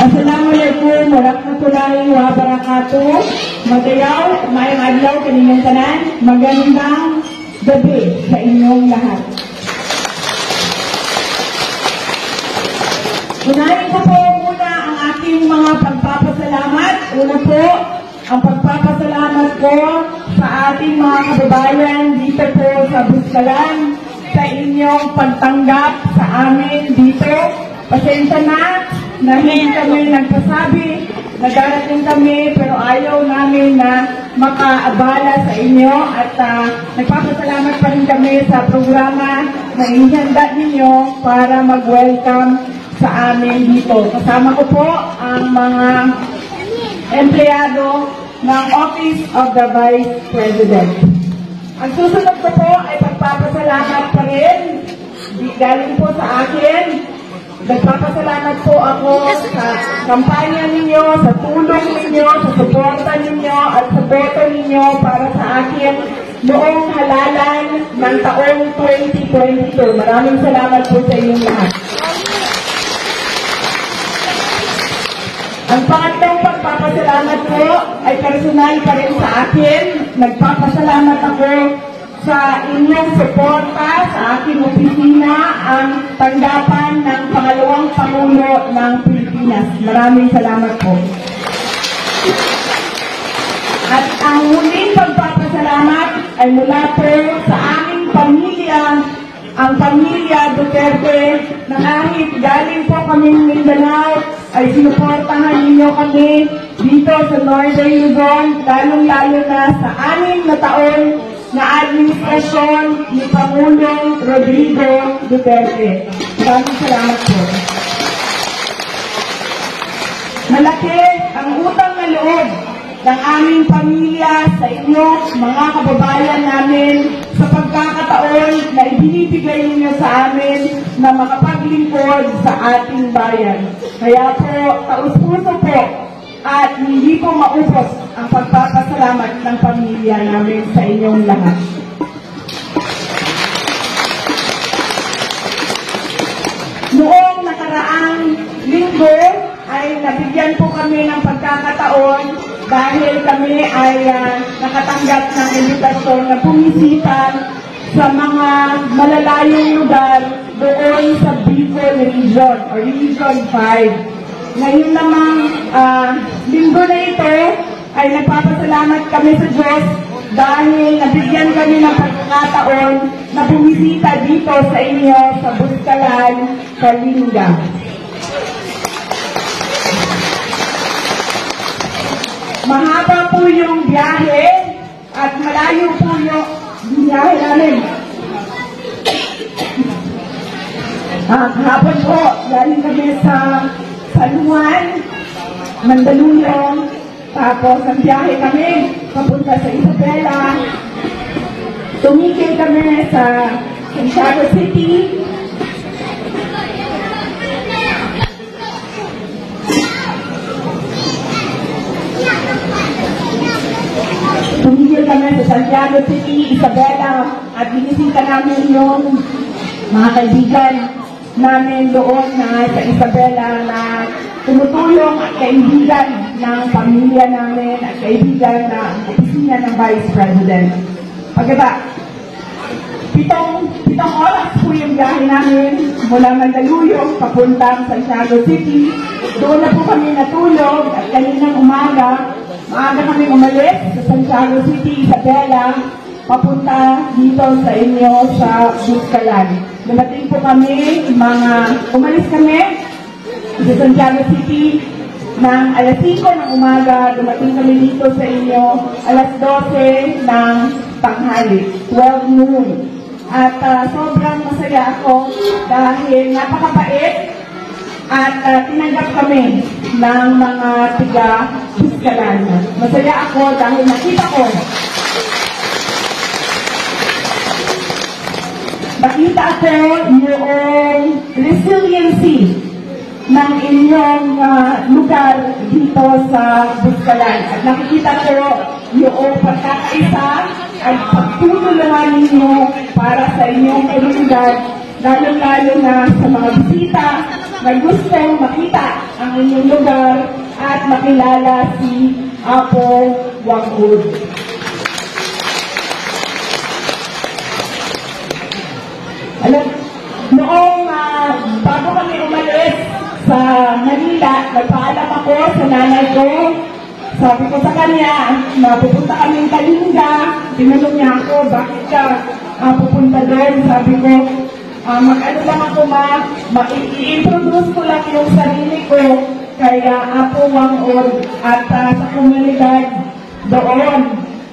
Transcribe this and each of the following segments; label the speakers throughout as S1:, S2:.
S1: Assalamualaikum warahmatullahi wabarakatuh. Magayaw, mayang adlaw kaninyong tanan. Magandang gabi sa inyong lahat. Unahin ko po muna ang aking mga pagpapasalamat. Una po, ang pagpapasalamat ko sa ating mga kababayan dito po sa Buskalan sa inyong pagtanggap sa amin dito. Pasensya na hindi kami nagpasabi na darating kami pero ayaw namin na makaabala sa inyo at nagpapasalamat pa rin kami sa programa na inihanda ninyo para mag-welcome sa amin dito. Kasama ko po ang mga empleyado ng Office of the Vice President. Ang susunod ko po ay pagpapasalamat pa rin. Galing po sa akin. Nagpapasalamat po ako sa kampanya ninyo, sa tulong ninyo, sa suporta ninyo at sa boto ninyo para sa akin noong halalan ng taong 2022. Maraming salamat po sa inyong lahat. Ang pangatlong pagpapasalamat ko ay personal pa rin sa akin. Nagpapasalamat ako sa inyong suporta sa aking opisina ang tanggapan ng pangalawang Pangulo ng Pilipinas. Maraming salamat po. At ang huling pagpapasalamat ay mula po sa aming pamilya, ang pamilya Duterte, na kahit galing po kaming Mindanao, ay sinuportahan ninyo kami dito sa Northern Luzon, lalong-lalo na sa 6 na taon na administrasyon ni Pangulong Rodrigo Duterte. Maraming salamat po. Malaki ang utang na loob ng aming pamilya sa inyo, mga kababayan namin, sa pagkakataon na ibinibigay ninyo sa amin na makapaglingkod sa ating bayan. Kaya po, taus-puso po at hindi po maubos ang pagpapasalamat ng pamilya namin sa inyong lahat. Noong nakaraang linggo ay nabigyan po kami ng pagkakataon dahil kami ay nakatanggap ng imbitasyon na bumisita sa mga malalayong lugar doon sa Bicol Region o Region 5. Ngayon namang linggo na ito ay nagpapasalamat kami sa Diyos dahil nabigyan kami ng pagkakataon na bumisita dito sa inyo sa Buskalan, Kalinga. Mahaba po yung biyahe at malayo po yung biyahe namin. Kahapon po, galing kami sa San Juan, Mandaluyong, tapos ang biyahe kami papunta sa Isabela. Tumigil kami sa Santiago City. Tumigil kami sa Santiago City, Isabela, at binisita namin yung mga kaibigan namin doon na sa Isabela na tumutulong at kaibigan ng pamilya namin at kaibigan ng opisina ng Vice President. Pagkata, pitong oras po yung biyahe namin mula Mandaluyong papuntang Santiago City. Doon na po kami natulog at kaninang umaga, maaga kami umalis sa Santiago City, Isabela, papunta dito sa inyo sa Buskalan. Dumating po kami, umalis kami sa Santiago City ng alas 5 ng umaga, dumating kami dito sa inyo alas 12 ng tanghali, 12 noon. At sobrang masaya ako dahil napakabait at tinanggap kami ng mga tiga-Buskalan. Masaya ako dahil nakita ko yung resiliency ng inyong lugar dito sa Buskalan. At nakikita ko yung pagkakaisa at pagtutulungan ninyo para sa inyong komunidad, lalo-lalo na sa mga bisita na gustong makita ang inyong lugar at makilala si Apo Wangud. Alam, noong bago kami umalis sa Manila, nagpaalam ako sa nanay ko. Sabi ko sa kanya, pupunta kami ng Kalinga. Tinanong niya ako, bakit ka pupunta doon? Sabi ko, mag-ano lang ako i-introduce ko lang yung sarili ko kaya Apo Wangud at sa komunidad doon.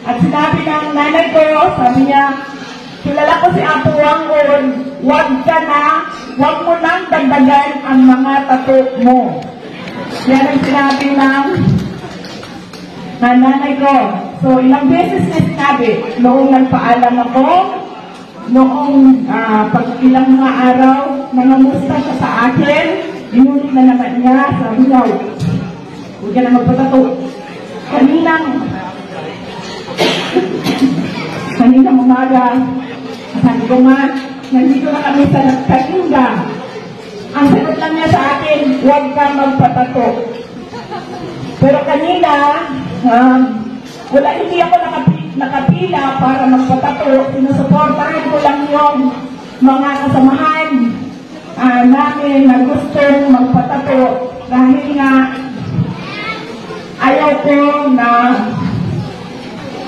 S1: At sinabi ng nanay ko, sabi niya, kilala ko si Apo Wangud, wag mo nang dagdagan ang mga tato mo. Yan ang sinabi ng nanay ko. So, ilang beses na sinabi, noong nagpaalam ako, noong ilang mga araw, nangamusta siya sa akin, inulit na naman niya, sabi niya, huwag ka na magpatato. Kaninang umaga, sabi ko nga, nandito na kami sa Kalinga. Ang sagot lang niya sa akin, huwag ka magpatato. Pero kanina, hindi ako nakapila para magpatato. Sinusuportahan ko lang yung mga kasamahan namin na gustong magpatato dahil nga ayaw ko na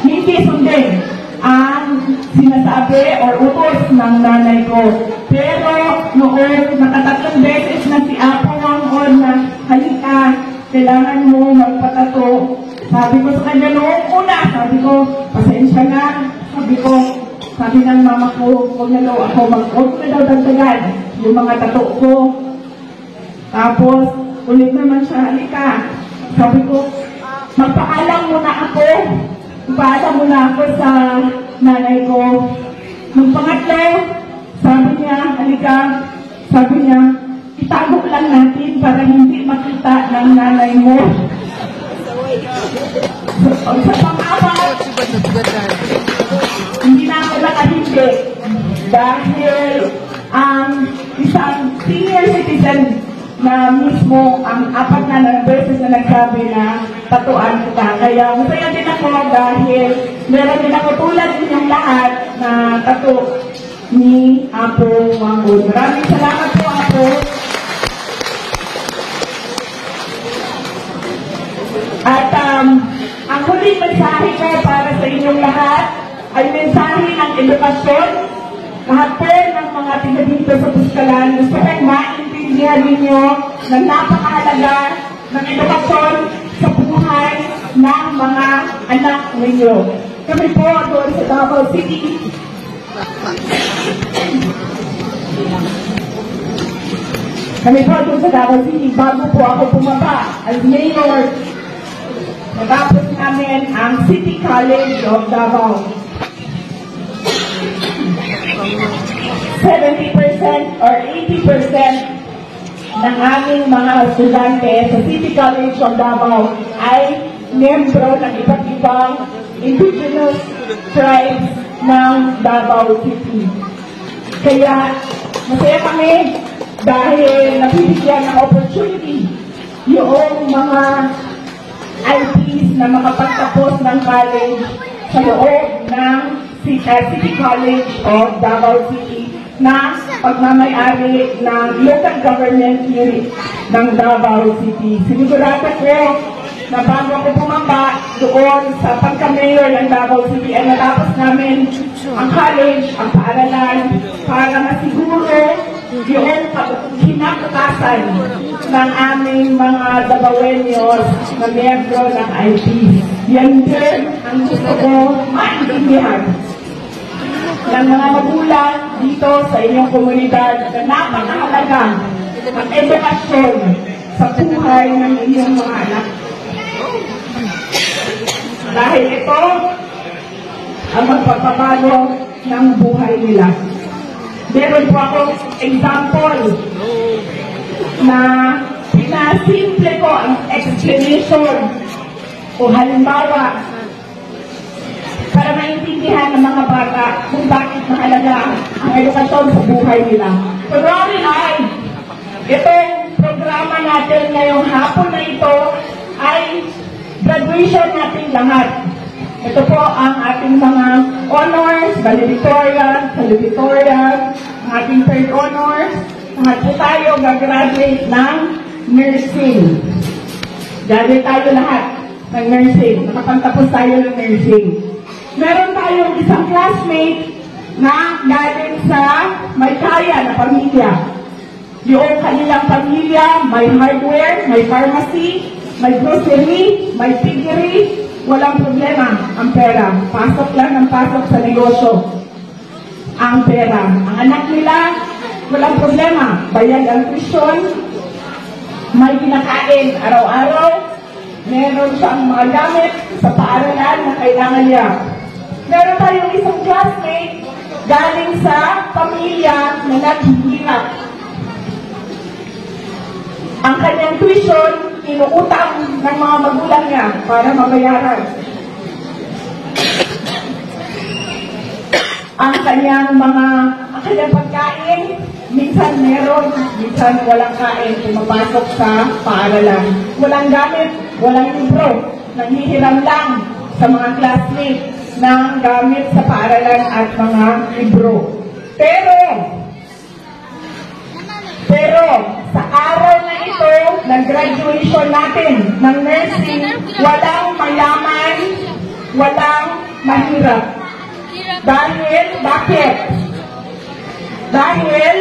S1: hindi sundin ang sinasabi or utos ng nanay ko. Pero noong nakatatlong beses na si Apo Wangud na halika, kailangan mo magpatato. Sabi ko sa kanya noong una, sabi ko, pasensya na. Sabi ng mama ko, huwag na daw dagdagan yung mga tato ko. Tapos, ulit naman siya, halika. Sabi ko, magpaalam muna ako. Magpaalam muna ako sa nanay ko. Nung pangatlo, sabi niya, halika. Sabi niya, itago lang natin para hindi makita ng nanay mo. Sa pang-apat, hindi na ako nakahindi dahil ang isang senior citizen na mismo ang apat na beses na nagsabi na tatuan kita. Kaya masaya din ako dahil meron din ako tulad ninyong lahat na tato ni Apo Wangud. Maraming salamat po, Apo. At ang huling mensahe ko para sa inyong lahat ay mensahe ng edukasyon. Lahat po ng mga tiga dito sa Puskalan, gusto kong maintindihan ninyo na napakahalaga ng edukasyon sa buhay ng mga anak ninyo. Kami po doon sa Davao City. Bago po ako bumaba as mayor, natapos namin ang City College of Davao. 70% or 80% ng aming mga estudyante sa City College of Davao ay miyembro ng iba't ibang indigenous tribes ng Davao City. Kaya masaya kami dahil nabibigyan ng opportunity yung mga IPs na makapagtapos ng college sa loob ng City College of Davao City na pagmamayari ng local government unit ng Davao City. Sinigurado ko na bago ako bumaba doon sa pagka-mayor ng Davao City ay natapos namin ang college, ang paaralan para masiguro yung kinakatasan ng aming mga Davaoeños na miyembro ng IP. Yan din ang gusto ko maintindihan ng mga magulang dito sa inyong komunidad na napakahalaga ang edukasyon sa buhay ng inyong mga anak. Dahil ito ang magpapabago ng buhay nila. Meron po akong example na pinasimple ko ang explanation o halimbawa para maintindihan ng mga bata kung bakit mahalaga ang edukasyon sa buhay nila. Kunwari ay, itong kasama natin ngayong hapon na ito ay graduation natin lahat. Ito po ang ating mga honors, valedictorian, salutatorian, ang ating third honors. Lahat po tayo gagraduate ng nursing. Graduate tayo lahat ng nursing. Nakapagtapos tayo ng nursing. Meron tayong isang classmate na galing sa may kaya na pamilya. Yung kanilang pamilya, may hardware, may pharmacy, may grocery, may piggery, walang problema ang pera. Pasok lang ng pasok sa negosyo ang pera. Ang anak nila, walang problema. Bayad ang tuition, may kinakain araw-araw, meron siyang mga gamit sa paaralan na kailangan niya. Meron tayong isang classmate galing sa pamilya na naghihirap. Ang kanyang tuition, inuutang ng mga magulang niya para mabayaran. Ang kanyang pagkain, minsan meron, minsan walang kain, pumapasok sa paaralan. Walang gamit, walang libro, nanghihiram lang sa mga classmates ng gamit sa paaralan at mga libro. Pero, sa araw na ito, ng graduation natin ng nursing, walang mayaman, walang mahirap. Bakit? Dahil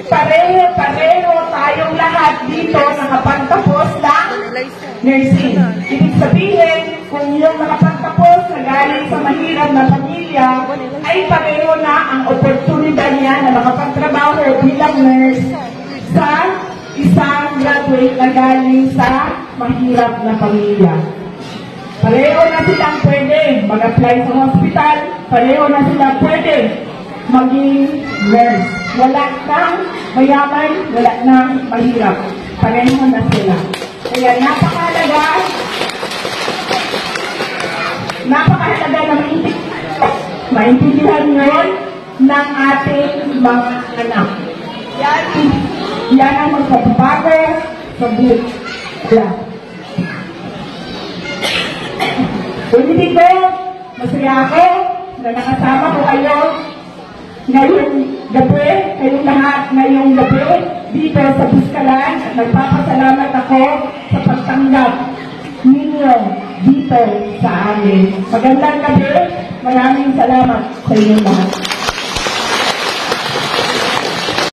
S1: pareho tayong lahat dito nakapagtapos ng nursing. Ibig sabihin, kung yung nakapagtapos na galing sa mahirap na pamilya, ay pareho na ang oportunidad niya na makapagtrabaho bilang nurse sa isang graduate na galing sa mahirap na pamilya. Pareho na silang pwede mag-apply sa hospital, pareho na silang pwede maging nurse. Wala nang mayaman, wala nang mahirap. Pareho na sila. Kaya napakahalaga na maintindihan yun ng ating mga anak. Yan ang magpapabago sa buhay. Ulitin ko, masaya ako na nakasama ko kayo ngayong gabi dito sa Buskalan at nagpapasalamat ako sa pagtanggap ninyo dito sa amin. Magandang gabi, maraming salamat sa inyong lahat.